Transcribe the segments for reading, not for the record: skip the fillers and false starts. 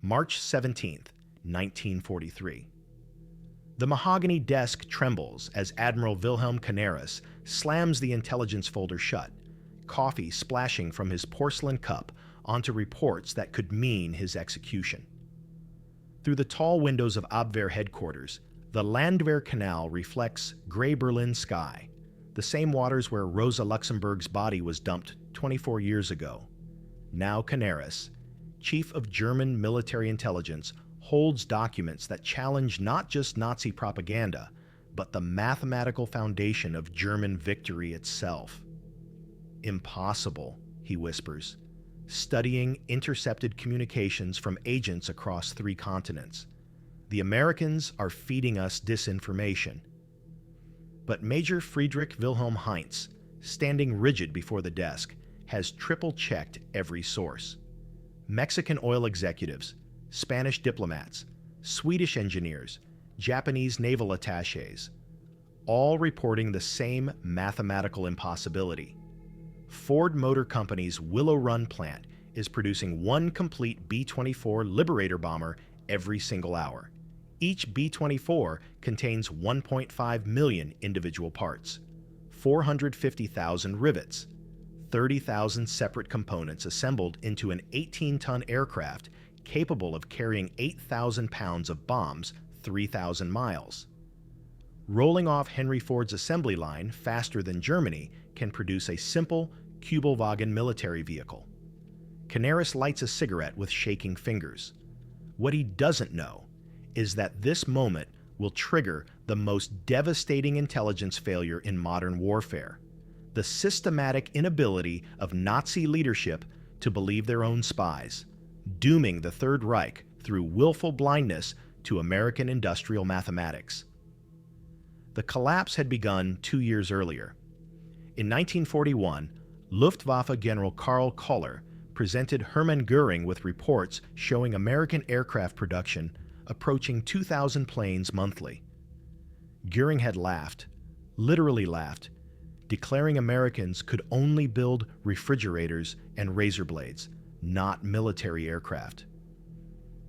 March 17, 1943. The mahogany desk trembles as Admiral Wilhelm Canaris slams the intelligence folder shut, coffee splashing from his porcelain cup onto reports that could mean his execution. Through the tall windows of Abwehr headquarters, the Landwehr Canal reflects gray Berlin sky, the same waters where Rosa Luxemburg's body was dumped 24 years ago. Now Canaris, chief of German military intelligence, holds documents that challenge not just Nazi propaganda, but the mathematical foundation of German victory itself. "Impossible," he whispers, studying intercepted communications from agents across 3 continents. "The Americans are feeding us disinformation." But Major Friedrich Wilhelm Heinz, standing rigid before the desk, has triple-checked every source. Mexican oil executives, Spanish diplomats, Swedish engineers, Japanese naval attachés, all reporting the same mathematical impossibility. Ford Motor Company's Willow Run plant is producing 1 complete B-24 Liberator bomber every single hour. Each B-24 contains 1.5 million individual parts, 450,000 rivets, 30,000 separate components assembled into an 18-ton aircraft capable of carrying 8,000 pounds of bombs 3,000 miles. Rolling off Henry Ford's assembly line faster than Germany can produce a simple Kübelwagen military vehicle. Canaris lights a cigarette with shaking fingers. What he doesn't know is that this moment will trigger the most devastating intelligence failure in modern warfare: the systematic inability of Nazi leadership to believe their own spies, dooming the Third Reich through willful blindness to American industrial mathematics. The collapse had begun 2 years earlier. In 1941, Luftwaffe General Karl Koller presented Hermann Göring with reports showing American aircraft production approaching 2,000 planes monthly. Göring had laughed, literally laughed, declaring Americans could only build refrigerators and razor blades, not military aircraft.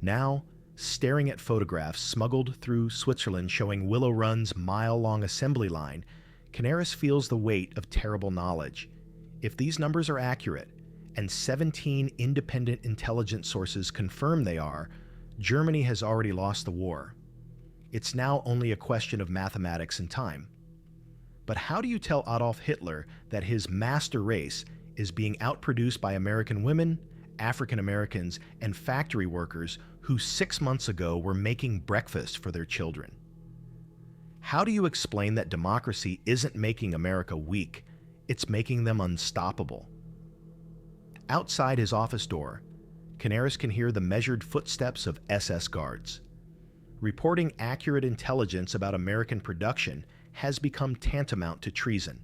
Now, staring at photographs smuggled through Switzerland showing Willow Run's mile-long assembly line, Canaris feels the weight of terrible knowledge. If these numbers are accurate, and 17 independent intelligence sources confirm they are, Germany has already lost the war. It's now only a question of mathematics and time. But how do you tell Adolf Hitler that his master race is being outproduced by American women, African Americans, and factory workers who 6 months ago were making breakfast for their children? How do you explain that democracy isn't making America weak, it's making them unstoppable? Outside his office door, Canaris can hear the measured footsteps of SS guards. Reporting accurate intelligence about American production has become tantamount to treason.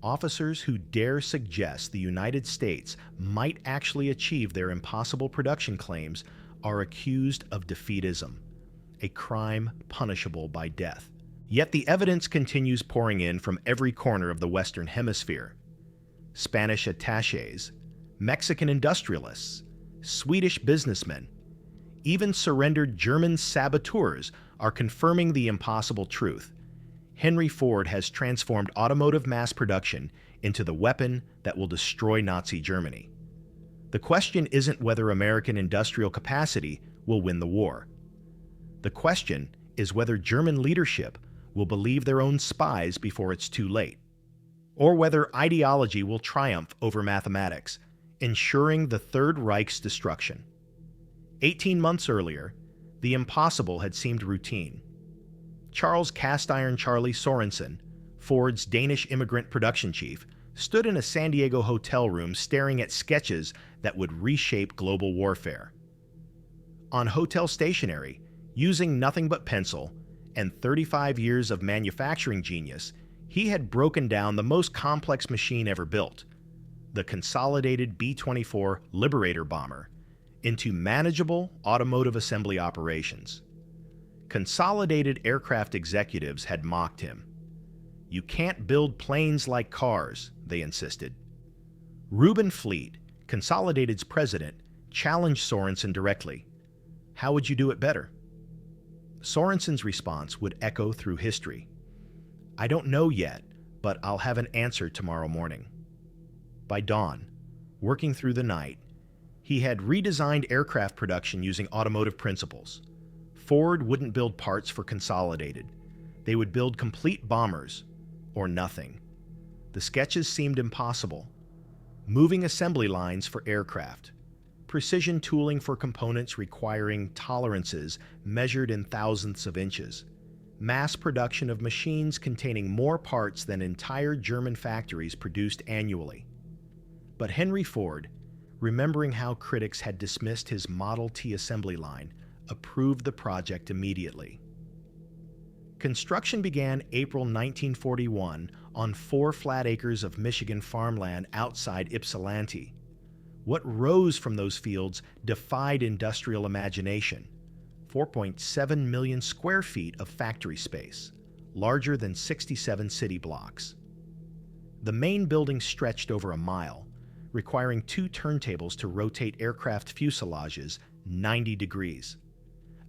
Officers who dare suggest the United States might actually achieve their impossible production claims are accused of defeatism, a crime punishable by death. Yet the evidence continues pouring in from every corner of the Western Hemisphere. Spanish attachés, Mexican industrialists, Swedish businessmen, even surrendered German saboteurs are confirming the impossible truth. Henry Ford has transformed automotive mass production into the weapon that will destroy Nazi Germany. The question isn't whether American industrial capacity will win the war. The question is whether German leadership will believe their own spies before it's too late, or whether ideology will triumph over mathematics, ensuring the Third Reich's destruction. 18 months earlier, the impossible had seemed routine. Charles Cast Iron Charlie Sorensen, Ford's Danish immigrant production chief, stood in a San Diego hotel room staring at sketches that would reshape global warfare. On hotel stationery, using nothing but pencil and 35 years of manufacturing genius, he had broken down the most complex machine ever built, the consolidated B-24 Liberator bomber, into manageable automotive assembly operations. Consolidated aircraft executives had mocked him. "You can't build planes like cars," they insisted. Reuben Fleet, Consolidated's president, challenged Sorensen directly. How would you do it better? Sorensen's response would echo through history. I don't know yet, but I'll have an answer tomorrow morning. By dawn, working through the night, he had redesigned aircraft production using automotive principles. Ford wouldn't build parts for Consolidated. They would build complete bombers, or nothing. The sketches seemed impossible. Moving assembly lines for aircraft, precision tooling for components requiring tolerances measured in thousandths of inches, mass production of machines containing more parts than entire German factories produced annually. But Henry Ford, remembering how critics had dismissed his Model T assembly line, approved the project immediately. Construction began April 1941 on 4 flat acres of Michigan farmland outside Ypsilanti. What rose from those fields defied industrial imagination. 4.7 million square feet of factory space, larger than 67 city blocks. The main building stretched over a mile, requiring 2 turntables to rotate aircraft fuselages 90 degrees.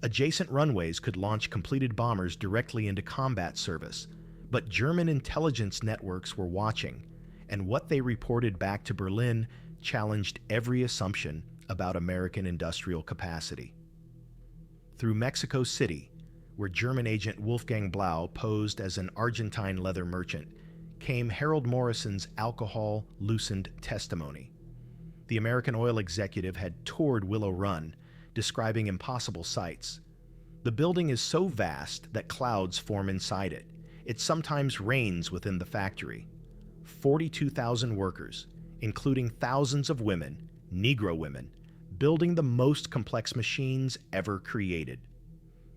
Adjacent runways could launch completed bombers directly into combat service, but German intelligence networks were watching, and what they reported back to Berlin challenged every assumption about American industrial capacity. Through Mexico City, where German agent Wolfgang Blau posed as an Argentine leather merchant, came Harold Morrison's alcohol-loosened testimony. The American oil executive had toured Willow Run, describing impossible sights. The building is so vast that clouds form inside it. It sometimes rains within the factory. 42,000 workers, including thousands of women, Negro women, building the most complex machines ever created.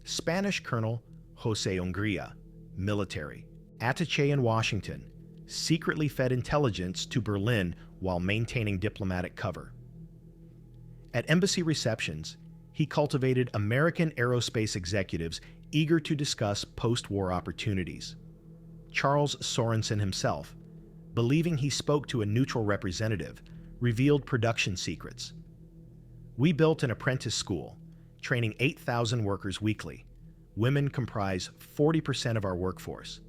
Spanish Colonel Jose Hungría, military, attaché in Washington, secretly fed intelligence to Berlin while maintaining diplomatic cover. At embassy receptions, he cultivated American aerospace executives eager to discuss post-war opportunities. Charles Sorensen himself, believing he spoke to a neutral representative, revealed production secrets. We built an apprentice school, training 8,000 workers weekly. Women comprise 40% of our workforce.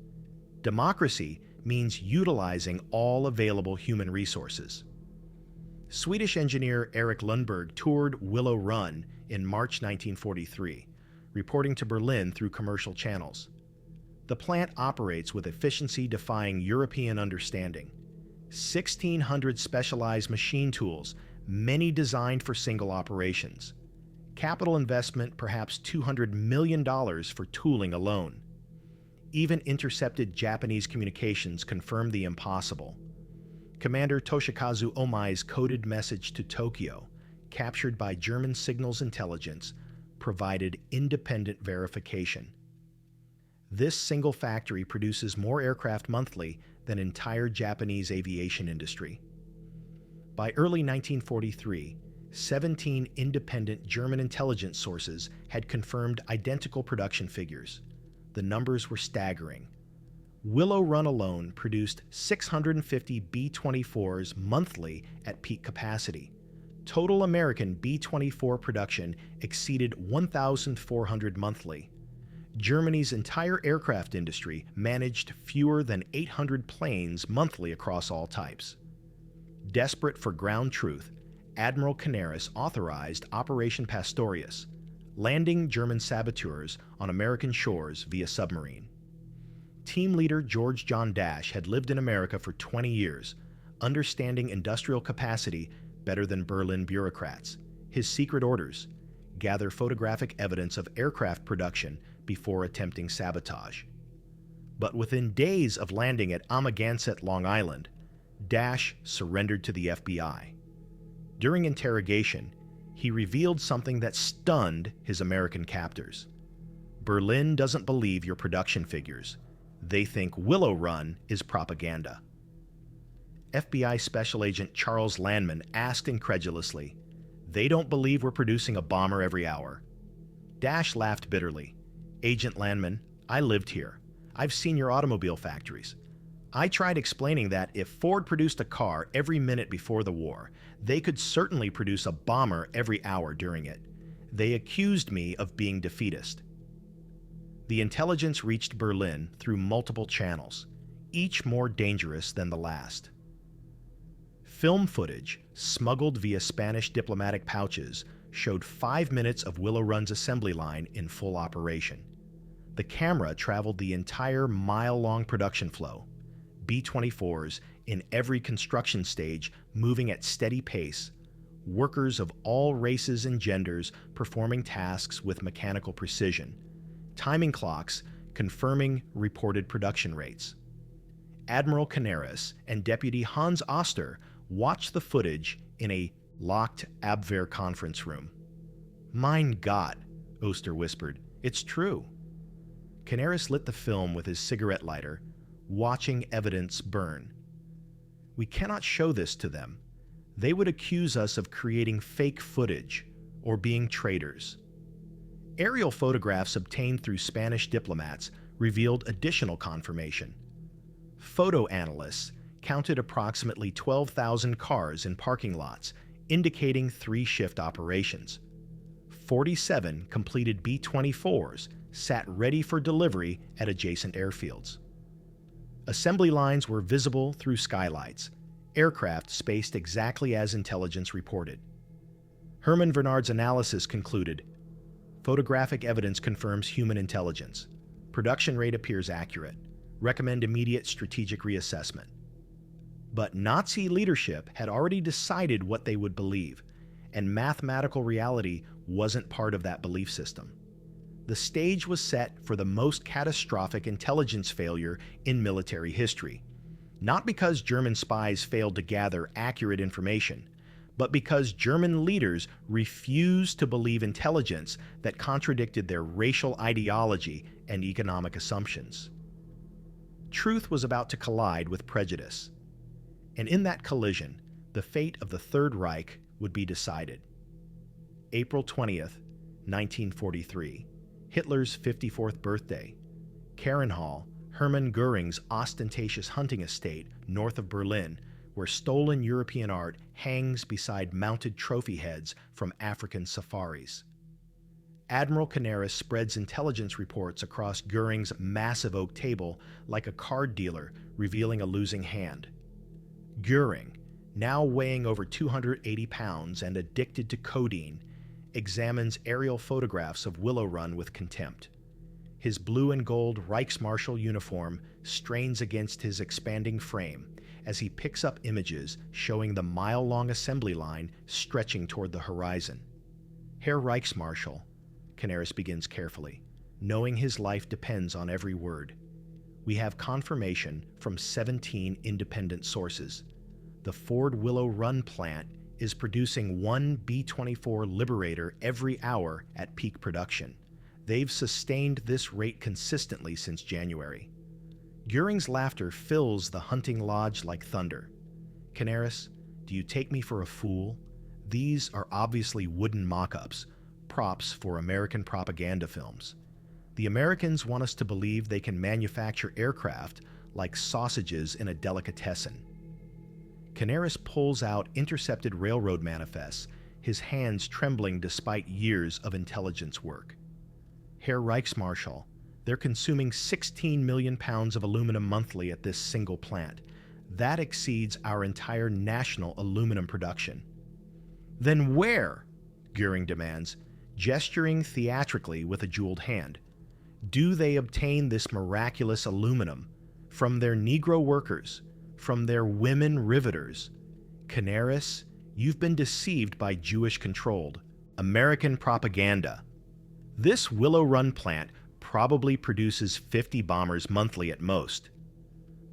Democracy means utilizing all available human resources. Swedish engineer Erik Lundberg toured Willow Run in March 1943, reporting to Berlin through commercial channels. The plant operates with efficiency defying European understanding. 1,600 specialized machine tools, many designed for single operations. Capital investment perhaps $200 million for tooling alone. Even intercepted Japanese communications confirmed the impossible. Commander Toshikazu Omai's coded message to Tokyo, captured by German signals intelligence, provided independent verification. This single factory produces more aircraft monthly than entire Japanese aviation industry. By early 1943, 17 independent German intelligence sources had confirmed identical production figures. The numbers were staggering. Willow Run alone produced 650 B-24s monthly at peak capacity. Total American B-24 production exceeded 1,400 monthly. Germany's entire aircraft industry managed fewer than 800 planes monthly across all types. Desperate for ground truth, Admiral Canaris authorized Operation Pastorius, landing German saboteurs on American shores via submarine. Team leader George John Dash had lived in America for 20 years, understanding industrial capacity better than Berlin bureaucrats. His secret orders: gather photographic evidence of aircraft production before attempting sabotage. But within days of landing at Amagansett, Long Island, Dash surrendered to the FBI. During interrogation, he revealed something that stunned his American captors. Berlin doesn't believe your production figures. They think Willow Run is propaganda. FBI Special Agent Charles Landman asked incredulously, "They don't believe we're producing a bomber every hour." Dash laughed bitterly. "Agent Landman, I lived here. I've seen your automobile factories. I tried explaining that if Ford produced a car every minute before the war, they could certainly produce a bomber every hour during it. They accused me of being defeatist. The intelligence reached Berlin through multiple channels, each more dangerous than the last. Film footage, smuggled via Spanish diplomatic pouches, showed 5 minutes of Willow Run's assembly line in full operation. The camera traveled the entire mile-long production flow, B-24s in every construction stage moving at steady pace, workers of all races and genders performing tasks with mechanical precision, timing clocks confirming reported production rates. Admiral Canaris and Deputy Hans Oster watched the footage in a locked Abwehr conference room. "Mein Gott," Oster whispered, "it's true." Canaris lit the film with his cigarette lighter, watching evidence burn. "We cannot show this to them. They would accuse us of creating fake footage or being traitors." Aerial photographs obtained through Spanish diplomats revealed additional confirmation. Photo analysts counted approximately 12,000 cars in parking lots, indicating 3-shift operations. 47 completed B-24s sat ready for delivery at adjacent airfields. Assembly lines were visible through skylights, aircraft spaced exactly as intelligence reported. Herman Vernard's analysis concluded, "Photographic evidence confirms human intelligence. Production rate appears accurate. Recommend immediate strategic reassessment." But Nazi leadership had already decided what they would believe, and mathematical reality wasn't part of that belief system. The stage was set for the most catastrophic intelligence failure in military history, not because German spies failed to gather accurate information, but because German leaders refused to believe intelligence that contradicted their racial ideology and economic assumptions. Truth was about to collide with prejudice, and in that collision, the fate of the Third Reich would be decided. April 20th, 1943, Hitler's 54th birthday. Carenhall, Hermann Göring's ostentatious hunting estate north of Berlin, where stolen European art hangs beside mounted trophy heads from African safaris. Admiral Canaris spreads intelligence reports across Göring's massive oak table like a card dealer revealing a losing hand. Göring, now weighing over 280 pounds and addicted to codeine, examines aerial photographs of Willow Run with contempt. His blue and gold Reichsmarschall uniform strains against his expanding frame as he picks up images showing the mile-long assembly line stretching toward the horizon. "Herr Reichsmarschall," Canaris begins carefully, knowing his life depends on every word. "We have confirmation from 17 independent sources. The Ford Willow Run plant is producing 1 B-24 Liberator every hour at peak production. They've sustained this rate consistently since January." Göring's laughter fills the hunting lodge like thunder. "Canaris, do you take me for a fool? These are obviously wooden mock-ups, props for American propaganda films. The Americans want us to believe they can manufacture aircraft like sausages in a delicatessen." Canaris pulls out intercepted railroad manifests, his hands trembling despite years of intelligence work. "Herr Reichsmarschall, they're consuming 16 million pounds of aluminum monthly at this single plant. That exceeds our entire national aluminum production." "Then where?" Göring demands, gesturing theatrically with a jeweled hand. "Do they obtain this miraculous aluminum? From their Negro workers? From their women riveters? Canaris, you've been deceived by Jewish-controlled American propaganda. This Willow Run plant probably produces 50 bombers monthly at most.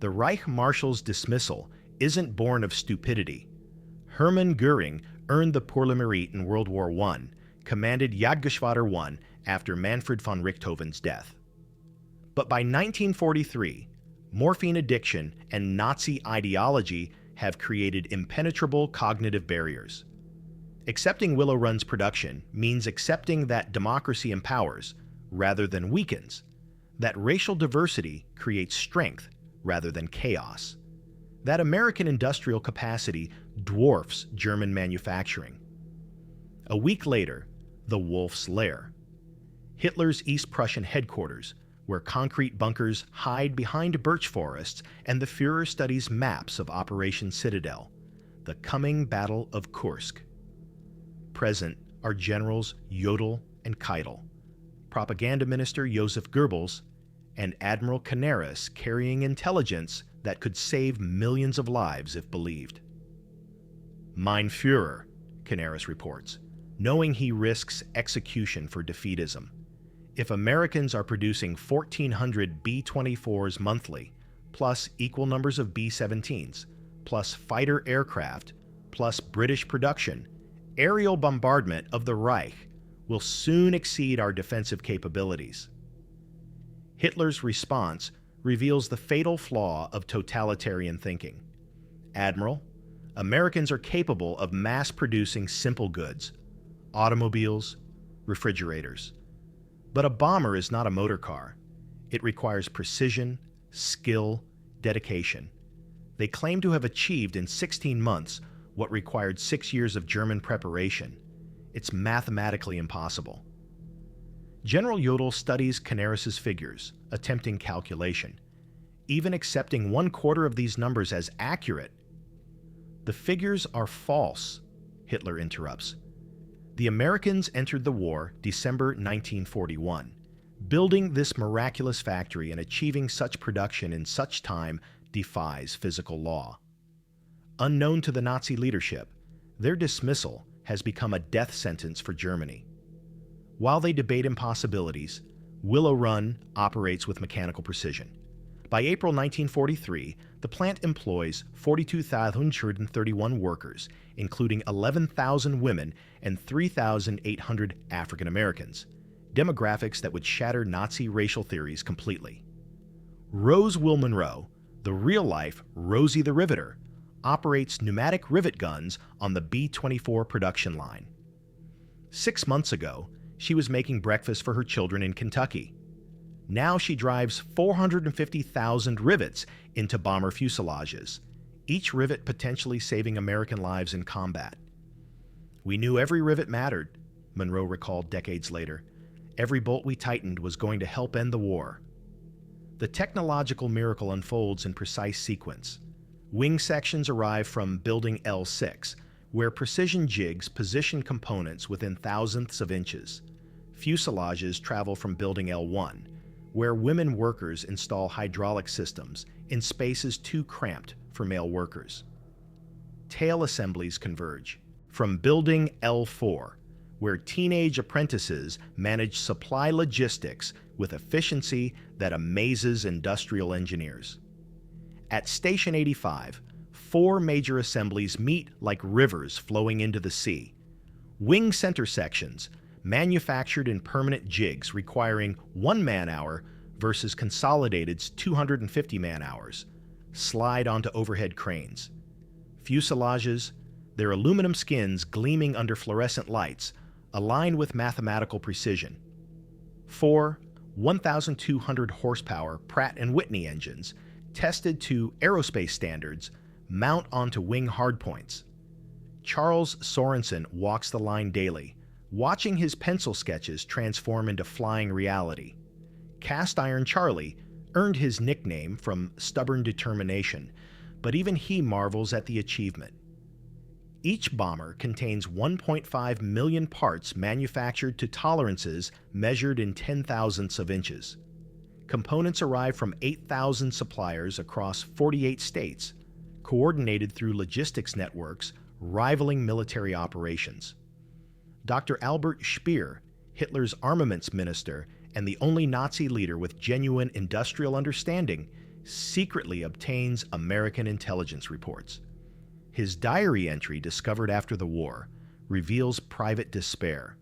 The Reich Marshal's dismissal isn't born of stupidity. Hermann Göring earned the Pour le Mérite in World War I, commanded Jagdgeschwader 1 after Manfred von Richthofen's death. But by 1943, morphine addiction and Nazi ideology have created impenetrable cognitive barriers. Accepting Willow Run's production means accepting that democracy empowers rather than weakens, that racial diversity creates strength rather than chaos, that American industrial capacity dwarfs German manufacturing. A week later, the Wolf's Lair, Hitler's East Prussian headquarters, where concrete bunkers hide behind birch forests and the Führer studies maps of Operation Citadel, the coming Battle of Kursk. Present are Generals Jodl and Keitel, Propaganda Minister Joseph Goebbels, and Admiral Canaris carrying intelligence that could save millions of lives if believed. Mein Führer, Canaris reports, knowing he risks execution for defeatism. If Americans are producing 1,400 B-24s monthly, plus equal numbers of B-17s, plus fighter aircraft, plus British production, aerial bombardment of the Reich will soon exceed our defensive capabilities. Hitler's response reveals the fatal flaw of totalitarian thinking. Admiral, Americans are capable of mass-producing simple goods, automobiles, refrigerators. But a bomber is not a motor car. It requires precision, skill, dedication. They claim to have achieved in 16 months what required 6 years of German preparation. It's mathematically impossible. General Jodl studies Canaris's figures, attempting calculation. Even accepting 1/4 of these numbers as accurate, the figures are false, Hitler interrupts. The Americans entered the war December 1941. Building this miraculous factory and achieving such production in such time defies physical law. Unknown to the Nazi leadership, their dismissal has become a death sentence for Germany. While they debate impossibilities, Willow Run operates with mechanical precision. By April 1943, the plant employs 42,131 workers, including 11,000 women and 3,800 African Americans, demographics that would shatter Nazi racial theories completely. Rose Will Monroe, the real-life Rosie the Riveter, operates pneumatic rivet guns on the B-24 production line. 6 months ago, she was making breakfast for her children in Kentucky. Now she drives 450,000 rivets into bomber fuselages, each rivet potentially saving American lives in combat. We knew every rivet mattered, Monroe recalled decades later. Every bolt we tightened was going to help end the war. The technological miracle unfolds in precise sequence. Wing sections arrive from Building L6, where precision jigs position components within thousandths of inches. Fuselages travel from Building L1, where women workers install hydraulic systems in spaces too cramped for male workers. Tail assemblies converge from Building L4, where teenage apprentices manage supply logistics with efficiency that amazes industrial engineers. At Station 85, 4 major assemblies meet like rivers flowing into the sea. Wing center sections, manufactured in permanent jigs requiring 1 man-hour versus Consolidated's 250 man-hours, slide onto overhead cranes. Fuselages, their aluminum skins gleaming under fluorescent lights, align with mathematical precision. 4 1,200 horsepower Pratt & Whitney engines, tested to aerospace standards, mount onto wing hardpoints. Charles Sorensen walks the line daily, watching his pencil sketches transform into flying reality. Cast Iron Charlie earned his nickname from stubborn determination, but even he marvels at the achievement. Each bomber contains 1.5 million parts manufactured to tolerances measured in 10,000ths of inches. Components arrive from 8,000 suppliers across 48 states, coordinated through logistics networks rivaling military operations. Dr. Albert Speer, Hitler's armaments minister and the only Nazi leader with genuine industrial understanding, secretly obtains American intelligence reports. His diary entry, discovered after the war, reveals private despair.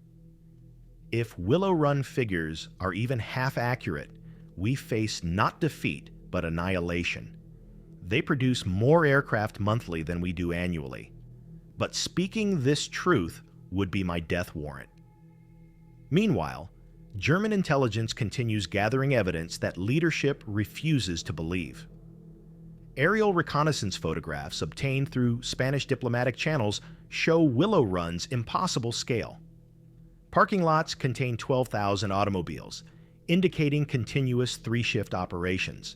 If Willow Run figures are even half accurate, we face not defeat, but annihilation. They produce more aircraft monthly than we do annually. But speaking this truth would be my death warrant. Meanwhile, German intelligence continues gathering evidence that leadership refuses to believe. Aerial reconnaissance photographs obtained through Spanish diplomatic channels show Willow Run's impossible scale. Parking lots contain 12,000 automobiles, indicating continuous three-shift operations.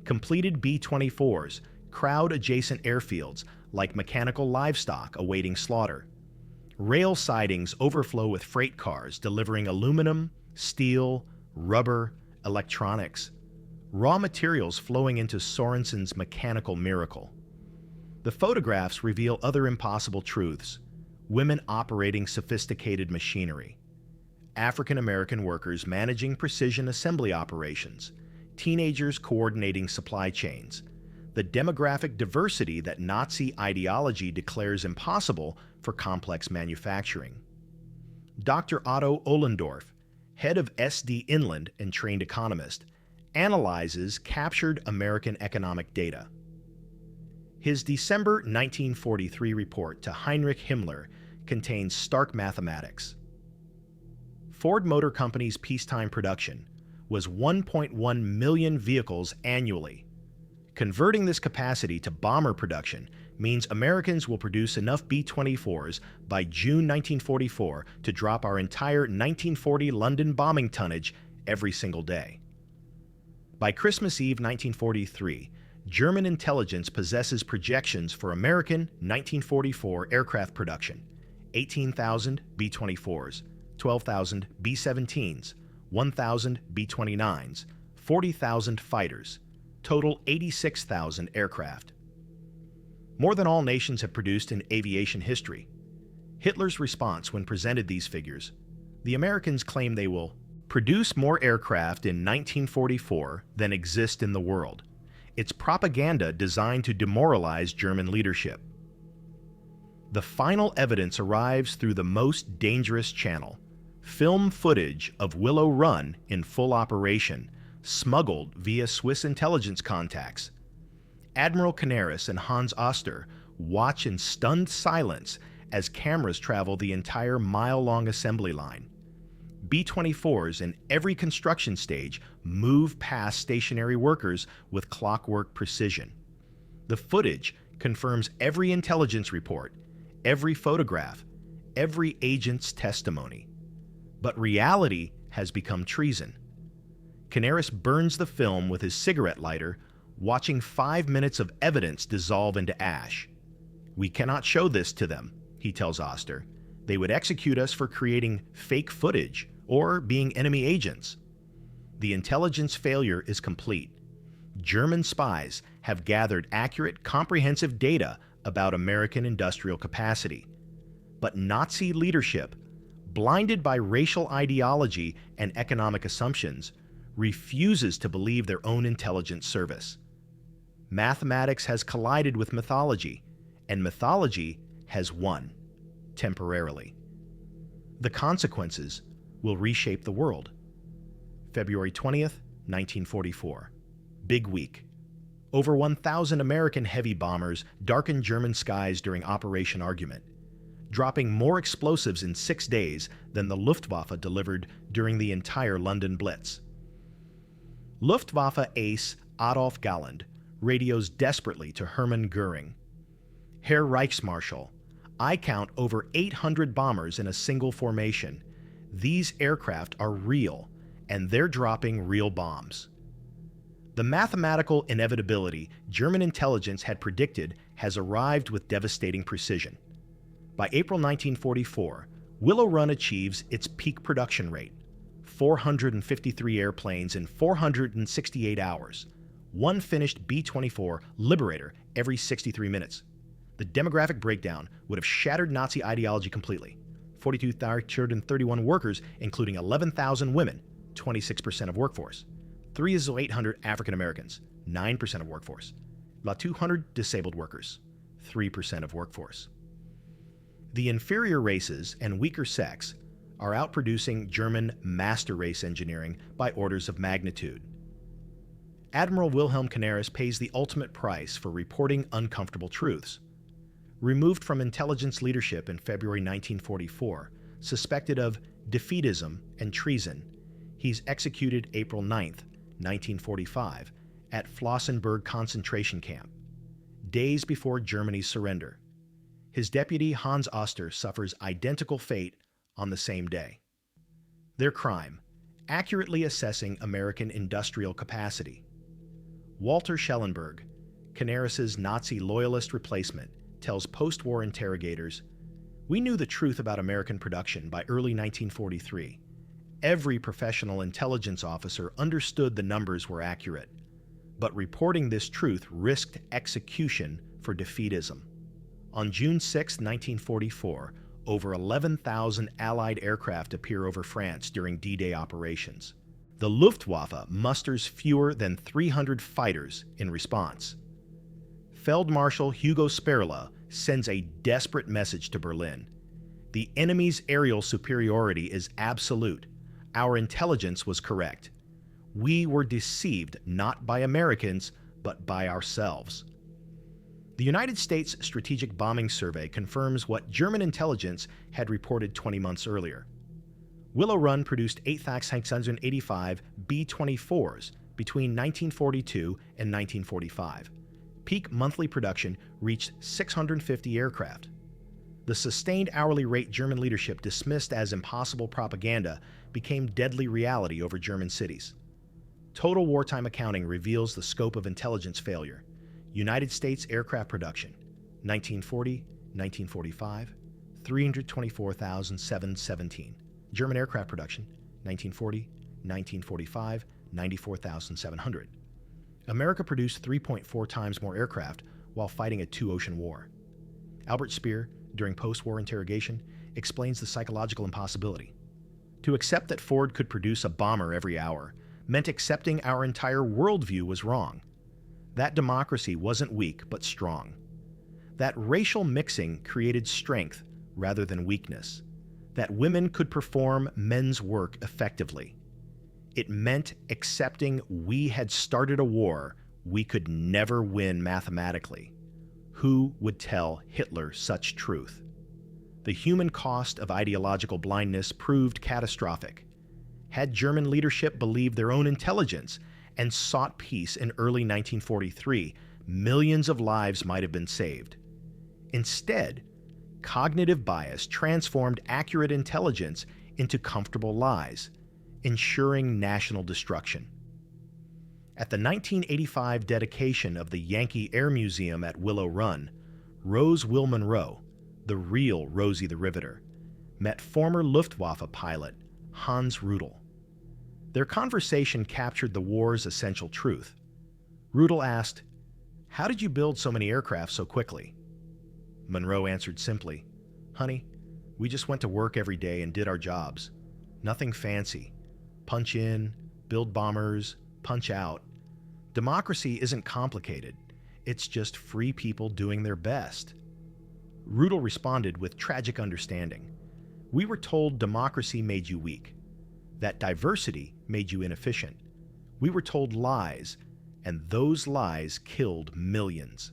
Completed B-24s crowd adjacent airfields like mechanical livestock awaiting slaughter. Rail sidings overflow with freight cars delivering aluminum, steel, rubber, electronics, raw materials flowing into Sorensen's mechanical miracle. The photographs reveal other impossible truths: women operating sophisticated machinery, African-American workers managing precision assembly operations, teenagers coordinating supply chains, the demographic diversity that Nazi ideology declares impossible for complex manufacturing. Dr. Otto Ohlendorf, head of SD Inland and trained economist, analyzes captured American economic data. His December 1943 report to Heinrich Himmler contains stark mathematics. Ford Motor Company's peacetime production was 1.1 million vehicles annually. Converting this capacity to bomber production means Americans will produce enough B-24s by June 1944 to drop our entire 1940 London bombing tonnage every single day. By Christmas Eve 1943, German intelligence possesses projections for American 1944 aircraft production: 18,000 B-24s, 12,000 B-17s, 1,000 B-29s, 40,000 fighters, total 86,000 aircraft. More than all nations have produced in aviation history. Hitler's response when presented these figures: the Americans claim they will produce more aircraft in 1944 than exist in the world. It's propaganda designed to demoralize German leadership. The final evidence arrives through the most dangerous channel: film footage of Willow Run in full operation, smuggled via Swiss intelligence contacts. Admiral Canaris and Hans Oster watch in stunned silence as cameras travel the entire mile-long assembly line. B-24s in every construction stage move past stationary workers with clockwork precision. The footage confirms every intelligence report, every photograph, every agent's testimony. But reality has become treason. Canaris burns the film with his cigarette lighter, watching 5 minutes of evidence dissolve into ash. "We cannot show this to them," he tells Oster. "They would execute us for creating fake footage or being enemy agents." The intelligence failure is complete. German spies have gathered accurate, comprehensive data about American industrial capacity. But Nazi leadership, blinded by racial ideology and economic assumptions, refuses to believe their own intelligence service. Mathematics has collided with mythology, and mythology has won, temporarily. The consequences will reshape the world. February 20th, 1944. Big week. Over 1,000 American heavy bombers darkened German skies during Operation Argument, dropping more explosives in 6 days than the Luftwaffe delivered during the entire London Blitz. Luftwaffe ace Adolf Galland radios desperately to Hermann Göring. "Herr Reichsmarschall, I count over 800 bombers in a single formation. These aircraft are real, and they're dropping real bombs." The mathematical inevitability German intelligence had predicted has arrived with devastating precision. By April 1944, Willow Run achieves its peak production rate: 453 airplanes in 468 hours, one finished B-24 Liberator every 63 minutes. The demographic breakdown would have shattered Nazi ideology completely. 42,331 workers, including 11,000 women, 26% of workforce. 3,800 African Americans, 9% of workforce. About 200 disabled workers, 3% of workforce. The inferior races and weaker sex are outproducing German master race engineering by orders of magnitude. Admiral Wilhelm Canaris pays the ultimate price for reporting uncomfortable truths. Removed from intelligence leadership in February 1944, suspected of defeatism and treason, he's executed April 9th, 1945, at Flossenburg concentration camp, days before Germany's surrender. His deputy Hans Oster suffers identical fate on the same day. Their crime: accurately assessing American industrial capacity. Walter Schellenberg, Canaris's Nazi loyalist replacement, tells post-war interrogators, "We knew the truth about American production by early 1943. Every professional intelligence officer understood the numbers were accurate, but reporting this truth risked execution for defeatism." On June 6, 1944, over 11,000 Allied aircraft appear over France during D-Day operations. The Luftwaffe musters fewer than 300 fighters in response. Feldmarschall Hugo Sperla sends a desperate message to Berlin. "The enemy's aerial superiority is absolute. Our intelligence was correct. We were deceived not by Americans, but by ourselves." The United States Strategic Bombing Survey confirms what German intelligence had reported 20 months earlier. Willow Run produced 8,685 B-24s between 1942 and 1945. Peak monthly production reached 650 aircraft. The sustained hourly rate German leadership dismissed as impossible propaganda became deadly reality over German cities. Total wartime accounting reveals the scope of intelligence failure. United States aircraft production, 1940, 1945, 324,717. German aircraft production, 1940, 1945, 94,700. America produced 3.4 times more aircraft while fighting a two-ocean war. Albert Speer, during post-war interrogation, explains the psychological impossibility. To accept that Ford could produce a bomber every hour meant accepting our entire worldview was wrong. That democracy wasn't weak, but strong. That racial mixing created strength rather than weakness. That women could perform men's work effectively. It meant accepting we had started a war we could never win mathematically. Who would tell Hitler such truth? The human cost of ideological blindness proved catastrophic. Had German leadership believed their own intelligence and sought peace in early 1943, millions of lives might have been saved. Instead, cognitive bias transformed accurate intelligence into comfortable lies, ensuring national destruction. At the 1985 dedication of the Yankee Air Museum at Willow Run, Rose Will Monroe, the real Rosie the Riveter, met former Luftwaffe pilot Hans Rudel. Their conversation captured the war's essential truth. Rudel asked, "How did you build so many aircraft so quickly?" Monroe answered simply, "Honey, we just went to work every day and did our jobs. Nothing fancy. Punch in, build bombers, punch out. Democracy isn't complicated. It's just free people doing their best." Rudel responded with tragic understanding. "We were told democracy made you weak, that diversity made you inefficient. We were told lies, and those lies killed millions."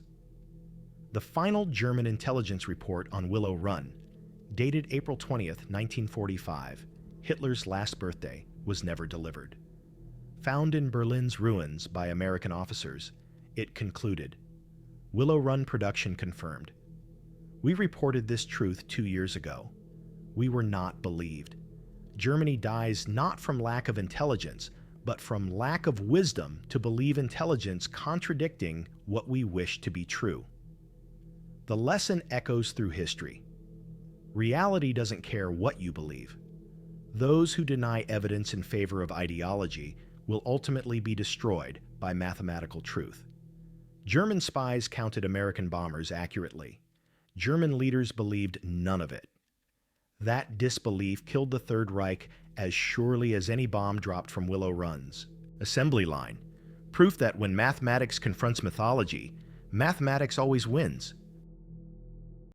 The final German intelligence report on Willow Run, dated April 20th, 1945, Hitler's last birthday, was never delivered. Found in Berlin's ruins by American officers, it concluded, "Willow Run production confirmed. We reported this truth 2 years ago. We were not believed. Germany dies not from lack of intelligence, but from lack of wisdom to believe intelligence contradicting what we wish to be true." The lesson echoes through history. Reality doesn't care what you believe. Those who deny evidence in favor of ideology will ultimately be destroyed by mathematical truth. German spies counted American bombers accurately. German leaders believed none of it. That disbelief killed the Third Reich as surely as any bomb dropped from Willow Run's assembly line. Proof that when mathematics confronts mythology, mathematics always wins.